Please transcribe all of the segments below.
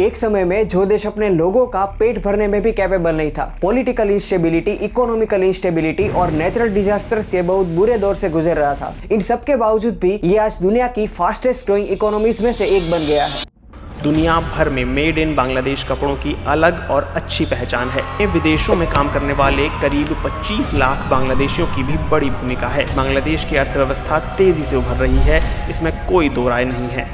एक समय में जो देश अपने लोगों का पेट भरने में भी कैपेबल नहीं था, पॉलिटिकल इंस्टेबिलिटी, इकोनॉमिकल इंस्टेबिलिटी और नेचुरल डिजास्टर के बहुत बुरे दौर से गुजर रहा था, इन सब के बावजूद भी ये आज दुनिया की फास्टेस्ट ग्रोइंग इकोनॉमीज में से एक बन गया है। दुनिया भर में मेड इन बांग्लादेश कपड़ों की अलग और अच्छी पहचान है। विदेशों में काम करने वाले करीब 25 लाख बांग्लादेशियों की भी बड़ी भूमिका है। बांग्लादेश की अर्थव्यवस्था तेजी से उभर रही है, इसमें कोई दो राय नहीं है।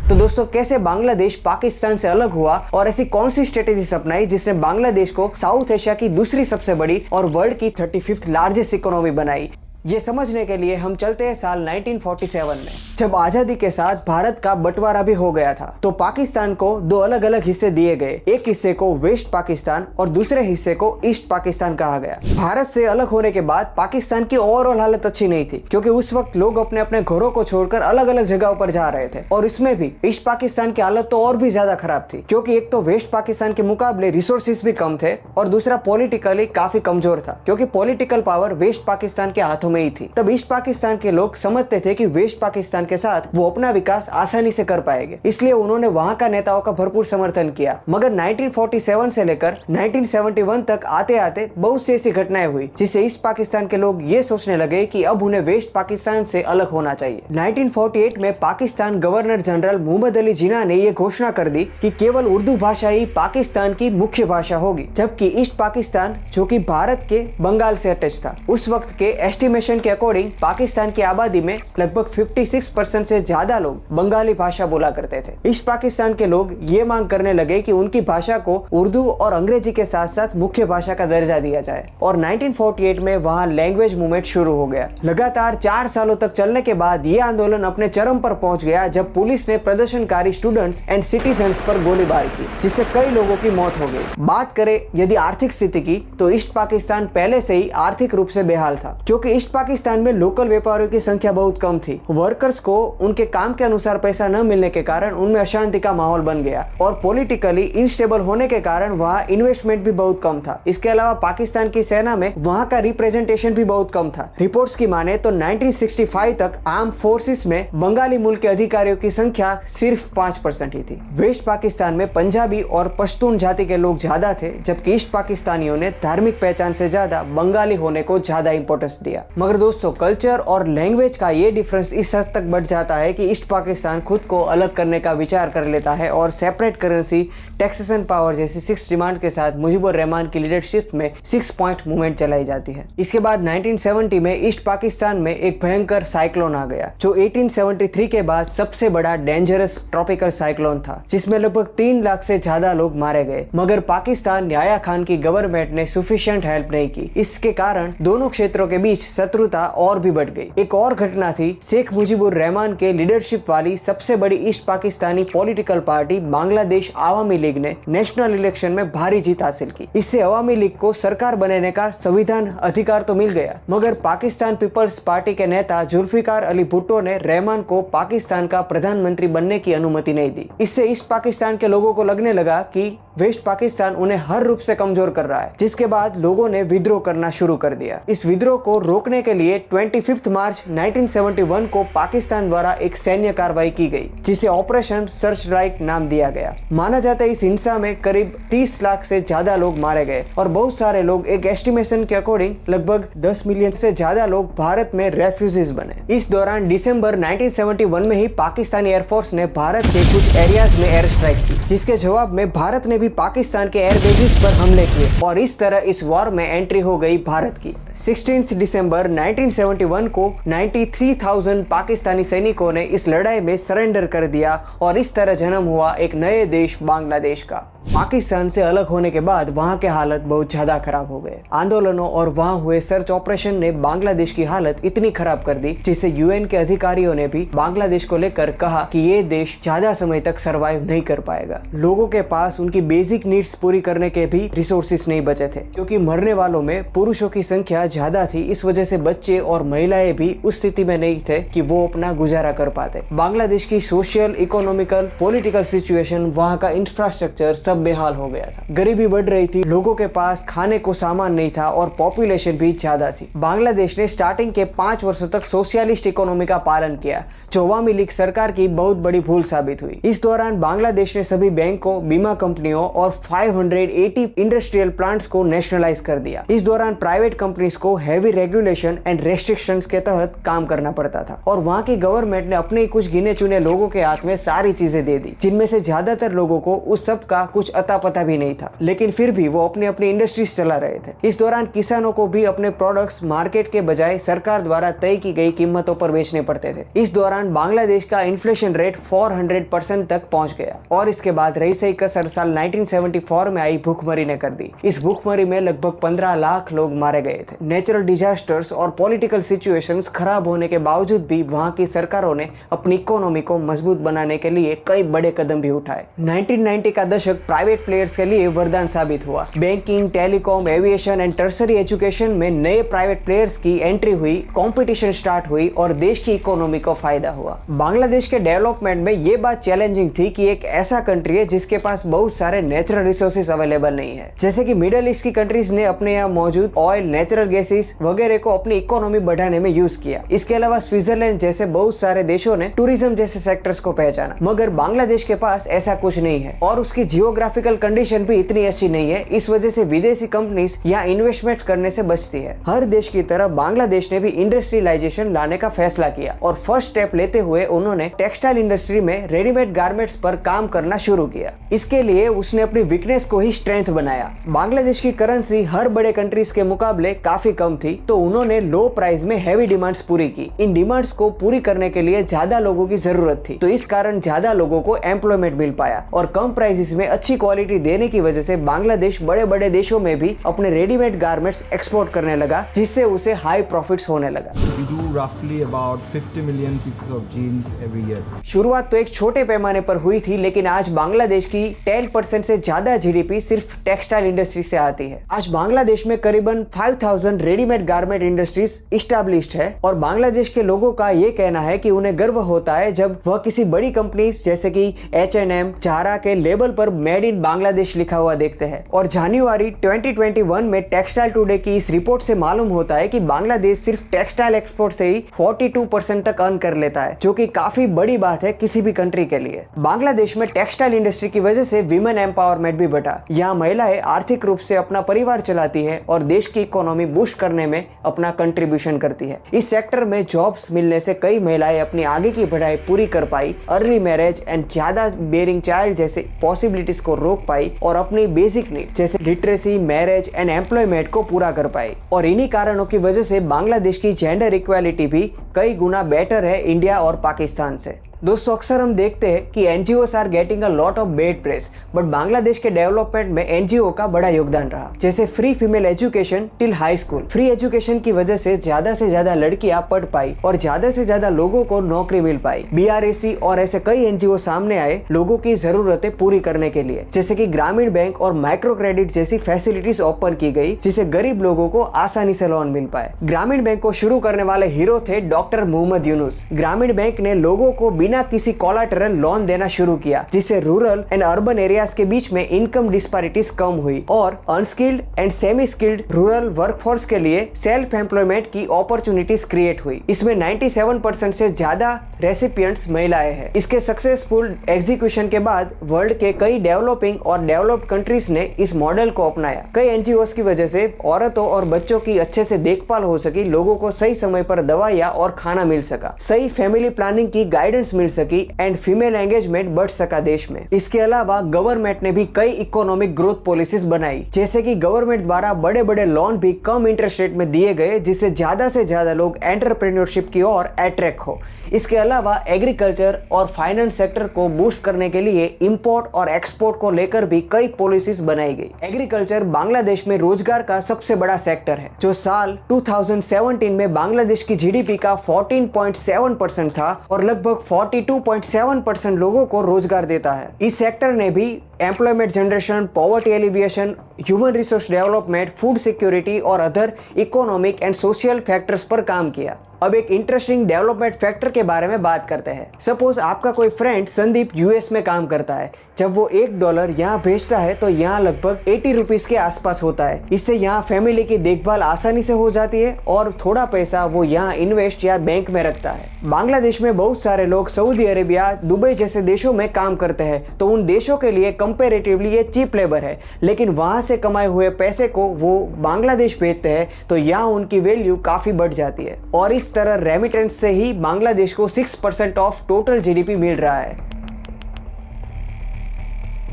तो दोस्तों, कैसे बांग्लादेश पाकिस्तान से अलग हुआ और ऐसी कौन सी स्ट्रेटेजी अपनाई जिसने बांग्लादेश को साउथ एशिया की दूसरी सबसे बड़ी और वर्ल्ड की 35th लार्जेस्ट इकोनॉमी बनाई, ये समझने के लिए हम चलते हैं साल 1947 में, जब आजादी के साथ भारत का बंटवारा भी हो गया था। तो पाकिस्तान को दो अलग अलग हिस्से दिए गए, एक हिस्से को वेस्ट पाकिस्तान और दूसरे हिस्से को ईस्ट पाकिस्तान कहा गया। भारत से अलग होने के बाद पाकिस्तान की ओवरऑल हालत अच्छी नहीं थी, क्योंकि उस वक्त लोग अपने अपने घरों को छोड़कर अलग अलग जगहों पर जा रहे थे, और इसमें भी ईस्ट पाकिस्तान की हालत तो और भी ज्यादा खराब थी, क्योंकि एक तो वेस्ट पाकिस्तान के मुकाबले रिसोर्सेज भी कम थे और दूसरा पॉलिटिकली काफी कमजोर था, क्योंकि पॉलिटिकल पावर वेस्ट पाकिस्तान के हाथों में ही थी। तब ईस्ट पाकिस्तान के लोग समझते थे कि वेस्ट पाकिस्तान के साथ वो अपना विकास आसानी से कर पाएंगे, इसलिए उन्होंने वहां का नेताओं का भरपूर समर्थन किया। मगर 1947 से लेकर 1971 तक आते आते बहुत सी ऐसी घटनाएं हुई जिससे ईस्ट पाकिस्तान के लोग ये सोचने लगे कि अब उन्हें वेस्ट पाकिस्तान से अलग होना चाहिए। 1948 में पाकिस्तान गवर्नर जनरल मोहम्मद अली जिन्ना ने ये घोषणा कर दी कि केवल उर्दू भाषा ही पाकिस्तान की मुख्य भाषा होगी, जबकि ईस्ट पाकिस्तान, जो कि भारत के बंगाल से अटैच था, उस वक्त के एस्टिमेशन के अकॉर्डिंग पाकिस्तान की आबादी में लगभग 56% से ज्यादा लोग बंगाली भाषा बोला करते थे। ईस्ट पाकिस्तान के लोग ये मांग करने लगे कि उनकी भाषा को उर्दू और अंग्रेजी के साथ साथ मुख्य भाषा का दर्जा दिया जाए, और 1948 में वहां लैंग्वेज मूवमेंट शुरू हो गया। लगातार 4 सालों तक चलने के बाद ये आंदोलन अपने चरम पर पहुंच गया, जब पुलिस ने प्रदर्शनकारी स्टूडेंट्स एंड सिटीजन्स पर गोलीबारी की, जिससे कई लोगों की मौत हो गई। बात करें यदि आर्थिक स्थिति की, तो ईस्ट पाकिस्तान पहले से ही आर्थिक रूप से बेहाल था, क्योंकि ईस्ट पाकिस्तान में लोकल व्यापारियों की संख्या बहुत कम थी। वर्कर्स को उनके काम के अनुसार पैसा न मिलने के कारण उनमें अशांति का माहौल बन गया, और पॉलिटिकली इनस्टेबल होने के कारण वहाँ इन्वेस्टमेंट भी बहुत कम था। इसके अलावा पाकिस्तान की सेना में वहाँ का रिप्रेजेंटेशन भी बहुत कम था। रिपोर्ट्स की माने तो 1965 तक आर्म फोर्सेस में बंगाली मूल के अधिकारियों की संख्या सिर्फ 5% ही थी। वेस्ट पाकिस्तान में पंजाबी और पश्तून जाति के लोग ज्यादा थे, जबकि ईस्ट पाकिस्तानियों ने धार्मिक पहचान से ज्यादा बंगाली होने को ज्यादा इंपॉर्टेंस दिया। मगर दोस्तों, कल्चर और लैंग्वेज का ये डिफरेंस इस हद तक बढ़ जाता है कि ईस्ट पाकिस्तान खुद को अलग करने का विचार कर लेता है और सेपरेट करेंसी, टैक्सेशन पावर जैसी 6 डिमांड के साथ मुजीबुर रहमान की लीडरशिप में 6 पॉइंट मूवमेंट चलाई जाती है। इसके बाद 1970 में ईस्ट पाकिस्तान में एक भयंकर साइक्लोन आ गया, जो 1873 के बाद सबसे बड़ा डेंजरस ट्रॉपिकल साइक्लोन था, जिसमें लगभग 3 लाख से ज्यादा लोग मारे गए। मगर पाकिस्तान याह्या खान की गवर्नमेंट ने सफिशिएंट हेल्प नहीं की। इसके कारण दोनों क्षेत्रों के बीच शत्रुता और भी बढ़ गई। एक और घटना थी, शेख मुजीबुर रहमान के लीडरशिप वाली सबसे बड़ी east Pakistani political party Bangladesh Awami league ने नेशनल इलेक्शन में भारी जीत हासिल की। इससे अवामी लीग को सरकार बनाने का संविधान अधिकार तो मिल गया, मगर पाकिस्तान पीपल्स पार्टी के नेता जुल्फिकार अली भुट्टो ने रहमान को पाकिस्तान का प्रधानमंत्री बनने की अनुमति नहीं दी। इससे ईस्ट पाकिस्तान के लोगों को लगने लगा कि वेस्ट पाकिस्तान उन्हें हर रूप से कमजोर कर रहा है, जिसके बाद लोगों ने विद्रोह करना शुरू कर दिया। इस विद्रोह को रोकने के लिए 25 मार्च 1971 को पाकिस्तान द्वारा एक सैन्य कार्रवाई की गई, जिसे ऑपरेशन सर्च लाइट नाम दिया गया। माना जाता है इस हिंसा में करीब 30 लाख से ज्यादा लोग मारे गए, और बहुत सारे लोग, एक एस्टिमेशन के अकॉर्डिंग लगभग 10 मिलियन से ज्यादा लोग भारत में रेफ्यूजीज बने। इस दौरान दिसंबर 1971 में ही पाकिस्तानी एयरफोर्स ने भारत के कुछ एरियाज में एयर स्ट्राइक की, जिसके जवाब में भारत ने भी पाकिस्तान के एयर बेसिस पर हमले किए, और इस तरह इस वॉर में एंट्री हो गई भारत की। 16 दिसंबर 1971 को 93,000 पाकिस्तानी सैनिकों ने इस लड़ाई में सरेंडर कर दिया, और इस तरह जन्म हुआ एक नए देश बांग्लादेश का। पाकिस्तान से अलग होने के बाद वहां के हालत बहुत ज्यादा खराब हो गए। आंदोलनों और वहां हुए सर्च ऑपरेशन ने बांग्लादेश की हालत इतनी खराब कर दी, जिससे यूएन के अधिकारियों ने भी बांग्लादेश को लेकर कहा कि ये देश ज्यादा समय तक सरवाइव नहीं कर पाएगा। लोगों के पास उनकी बेसिक नीड्स पूरी करने के भी रिसोर्सेस नहीं बचे थे, क्योंकि मरने वालों में पुरुषों की संख्या ज्यादा थी, इस वजह से बच्चे और महिलाएं भी उस स्थिति में नहीं थे कि वो अपना गुजारा कर पाते। बांग्लादेश की सोशल, इकोनॉमिकल, पॉलिटिकल सिचुएशन, वहाँ का इंफ्रास्ट्रक्चर सब बेहाल हो गया था। गरीबी बढ़ रही थी, लोगों के पास खाने को सामान नहीं था और पॉपुलेशन भी ज्यादा थी। बांग्लादेश ने स्टार्टिंग के 5 वर्षों तक सोशलिस्ट इकोनॉमी का पालन किया, जो अवामी लीग सरकार की बहुत बड़ी भूल साबित हुई। इस दौरान बांग्लादेश ने सभी बैंकों, बीमा कंपनियों और 580 इंडस्ट्रियल प्लांट्स को नेशनलाइज कर दिया। इस दौरान प्राइवेट कंपनीज को हैवी रेगुलेशन एंड रेस्ट्रिक्शंस के तहत काम करना पड़ता था और वहाँ की गवर्नमेंट ने अपने कुछ गिने चुने लोगों के हाथ में सारी चीजें दे दी, जिनमें से ज्यादातर लोगों को उस सब का कुछ अता पता भी नहीं था, लेकिन फिर भी वो अपनी अपनी इंडस्ट्रीज चला रहे थे। इस दौरान किसानों को भी अपने प्रोडक्ट्स मार्केट के बजाय सरकार द्वारा तय की गई कीमतों पर बेचने पड़ते थे। इस दौरान बांग्लादेश का इन्फ्लेशन रेट 400% तक पहुंच गया और इसके बाद रही सही कसर साल 1974 में आई भूखमरी ने कर दी। इस भूखमरी में लगभग 15 लाख लोग मारे गए थे। नेचुरल डिजास्टर्स और पॉलिटिकल सिचुएशंस खराब होने के बावजूद भी वहां की सरकारों ने अपनी इकोनॉमी को मजबूत बनाने के लिए कई बड़े कदम भी उठाए। 1990 का दशक प्राइवेट प्लेयर्स के लिए वरदान साबित हुआ। Banking, telecom, aviation and tertiary education में नए प्राइवेट प्लेयर्स की एंट्री हुई, कंपटीशन स्टार्ट हुई और देश की इकोनॉमी को फायदा हुआ। बांग्लादेश के डेवलपमेंट में ये बात चैलेंजिंग थी कि एक ऐसा कंट्री है जिसके पास बहुत सारे नेचुरल रिसोर्सेज अवेलेबल नहीं है। जैसे कि मिडिल ईस्ट की कंट्रीज ने अपने यहाँ मौजूद ऑयल, नेचुरल गैसेस वगैरह को अपनी इकोनॉमी बढ़ाने में यूज किया। इसके अलावा स्विट्जरलैंड जैसे बहुत सारे देशों ने टूरिज्म जैसे सेक्टर्स को पहचाना, मगर बांग्लादेश के पास ऐसा कुछ नहीं है और उसकी जियोग्राफिकल कंडीशन भी इतनी अच्छी नहीं है। इस वजह से विदेशी कंपनीज यहाँ इन्वेस्टमेंट करने से बचती है। हर देश की तरह बांग्लादेश ने भी इंडस्ट्रियलाइजेशन लाने का फैसला किया और फर्स्ट स्टेप लेते हुए उन्होंने टेक्सटाइल इंडस्ट्री में रेडीमेड गारमेंट्स पर काम करना शुरू किया। इसके लिए उसने अपनी वीकनेस को ही स्ट्रेंथ बनाया। बांग्लादेश की करेंसी हर बड़े कंट्रीज के मुकाबले काफी कम थी, तो उन्होंने लो प्राइस में हैवी डिमांड्स पूरी की। इन डिमांड्स को पूरी करने के लिए ज्यादा लोगों की जरूरत थी, तो इस कारण ज्यादा लोगों को एम्प्लॉयमेंट मिल पाया और कम प्राइसेस में अच्छी क्वालिटी देने की वजह से बांग्लादेश बड़े बड़े देशों में भी अपने रेडीमेड गारमेंट्स एक्सपोर्ट करने लगा, जिससे उसे हाई प्रॉफिट्स होने लगा। We do roughly about 50 million pieces of jeans every year. शुरुआत तो एक छोटे पैमाने पर हुई थी, लेकिन आज बांग्लादेश की 10% से ज्यादा जीडीपी सिर्फ टेक्सटाइल इंडस्ट्री से आती है। आज बांग्लादेश में करीबन 5000 रेडीमेड गारमेंट इंडस्ट्रीज इस्टेब्लिश्ड है और बांग्लादेश के लोगों का ये कहना है कि उन्हें गर्व होता है जब वह किसी बड़ी कंपनीज जैसे कि H&M, जारा के लेबल पर मेड इन बांग्लादेश लिखा हुआ देखते हैं। और जनवरी 2021 में टेक्सटाइल टुडे की इस रिपोर्ट से मालूम होता है कि बांग्लादेश सिर्फ टेक्सटाइल एक्सपोर्ट से ही 42% तक अर्न कर लेता है, जो कि काफी बड़ी बात है किसी भी कंट्री के लिए। बांग्लादेश में टेक्सटाइल इंडस्ट्री की वजह से विमेन एम्पावरमेंट भी बढ़ा। यहाँ महिलाएं आर्थिक रूप से अपना परिवार चलाती है और देश की इकोनॉमी बूस्ट करने में अपना कंट्रीब्यूशन करती है। इस सेक्टर में जॉब्स मिलने से कई महिलाएं अपनी आगे की पढ़ाई पूरी कर पाई, अर्ली मैरिज एंड ज्यादा बेयरिंग चाइल्ड जैसे पॉसिबिलिटीज को रोक पाई और अपनी बेसिक नीड जैसे लिटरेसी, मैरिज एंड एम्प्लॉयमेंट को पूरा कर पाई। और इन्हीं कारणों की वजह से बांग्लादेश की जेंडर इक्वालिटी भी कई गुना बेटर है इंडिया और पाकिस्तान से। दोस्तों, अक्सर हम देखते हैं कि NGOs are getting a lot of bad press, but Bangladesh के डेवलपमेंट में एनजीओ का बड़ा योगदान रहा। जैसे free female education till high school. Free education की वजह से ज्यादा लड़कियां पढ़ पाई और ज्यादा से ज्यादा लोगों को नौकरी मिल पाई। BRAC और ऐसे कई एनजीओ सामने आए लोगों की जरूरतें पूरी करने के लिए, जैसे कि ग्रामीण बैंक और माइक्रो क्रेडिट जैसी फैसिलिटीज ओपन की गई, जिससे गरीब लोगों को आसानी से लोन मिल पाए। ग्रामीण बैंक को शुरू करने वाले हीरो थे डॉक्टर मोहम्मद यूनुस। ग्रामीण बैंक ने लोगों को बिना किसी कोलैटरल लोन देना शुरू किया, जिससे रूरल एंड अर्बन एरियाज के बीच में इनकम डिस्पैरिटीज कम हुई और unskilled and semi skilled rural workforce के लिए सेल्फ एम्प्लॉयमेंट की अपॉर्चुनिटीज क्रिएट हुई। इसमें 97% से ज्यादा रेसिपिएंट्स महिलाएं हैं। इसके सक्सेसफुल एग्जीक्यूशन के बाद वर्ल्ड के कई डेवलपिंग और डेवलप्ड कंट्रीज ने इस मॉडल को अपनाया। कई एनजीओस की वजह से औरतों और बच्चों की अच्छे से देखभाल हो सकी, लोगों को सही समय पर दवाइयाँ और खाना मिल सका, सही फैमिली प्लानिंग की गाइडेंस मिल सकी एंड फीमेल एंगेजमेंट बढ़ सका देश में। इसके अलावा गवर्नमेंट ने भी कई इकोनॉमिक ग्रोथ पॉलिसीज बनाई, जैसे कि गवर्नमेंट द्वारा बड़े बड़े लोन भी कम इंटरेस्ट रेट में दिए गए, जिससे ज्यादा से ज्यादा लोग एंटरप्रेन्योरशिप की ओर अट्रैक्ट हो। इसके अलावा एग्रीकल्चर और फाइनेंस सेक्टर को बूस्ट करने के लिए इंपोर्ट और एक्सपोर्ट को लेकर भी कई पॉलिसीज बनाई गई। एग्रीकल्चर बांग्लादेश में रोजगार का सबसे बड़ा सेक्टर है, जो साल 2017 में बांग्लादेश की जीडीपी का 14.7% था और लगभग 42.7% लोगों को रोजगार देता है। इस सेक्टर ने भी employment generation, poverty alleviation, human resource development, food security और other economic and social factors पर काम किया। अब एक इंटरेस्टिंग डेवलपमेंट फैक्टर के बारे में बात करते हैं। सपोज आपका कोई फ्रेंड संदीप यूएस में काम करता है। जब वो $1 यहाँ भेजता है तो यहाँ लगभग 80 रुपीज के आसपास होता है। इससे यहाँ फैमिली की देखभाल आसानी से हो जाती है और थोड़ा पैसा वो यहाँ इन्वेस्ट या बैंक में रखता है। बांग्लादेश में बहुत सारे लोग सऊदी अरेबिया, दुबई जैसे देशों में काम करते हैं, तो उन देशों के लिए कंपैरेटिवली ये चीप लेबर है, लेकिन वहां से कमाए हुए पैसे को वो बांग्लादेश भेजते हैं तो यहाँ उनकी वैल्यू काफी बढ़ जाती है। और इस तरह रेमिटेंस से ही बांग्लादेश को 6% ऑफ टोटल जीडीपी मिल रहा है।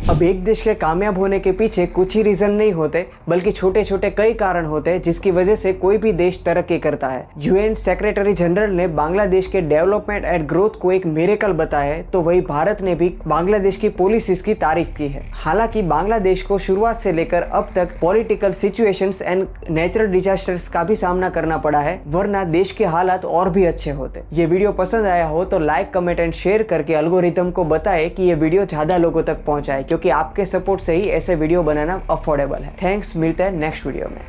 अब एक देश के कामयाब होने के पीछे कुछ ही रीजन नहीं होते, बल्कि छोटे छोटे कई कारण होते हैं जिसकी वजह से कोई भी देश तरक्की करता है। यूएन सेक्रेटरी जनरल ने बांग्लादेश के डेवलपमेंट एंड ग्रोथ को एक मिरेकल बताया है, तो वही भारत ने भी बांग्लादेश की पॉलिसीज की तारीफ की है। हालांकि बांग्लादेश को शुरुआत से लेकर अब तक political situations and natural disasters का भी सामना करना पड़ा है, वरना देश के हालात और भी अच्छे होते। ये वीडियो पसंद आया हो तो लाइक, कमेंट एंड शेयर करके एल्गोरिथम को बताए कि ये वीडियो ज्यादा लोगों तक पहुंचाए, क्योंकि आपके सपोर्ट से ही ऐसे वीडियो बनाना अफोर्डेबल है। थैंक्स, मिलते हैं नेक्स्ट वीडियो में।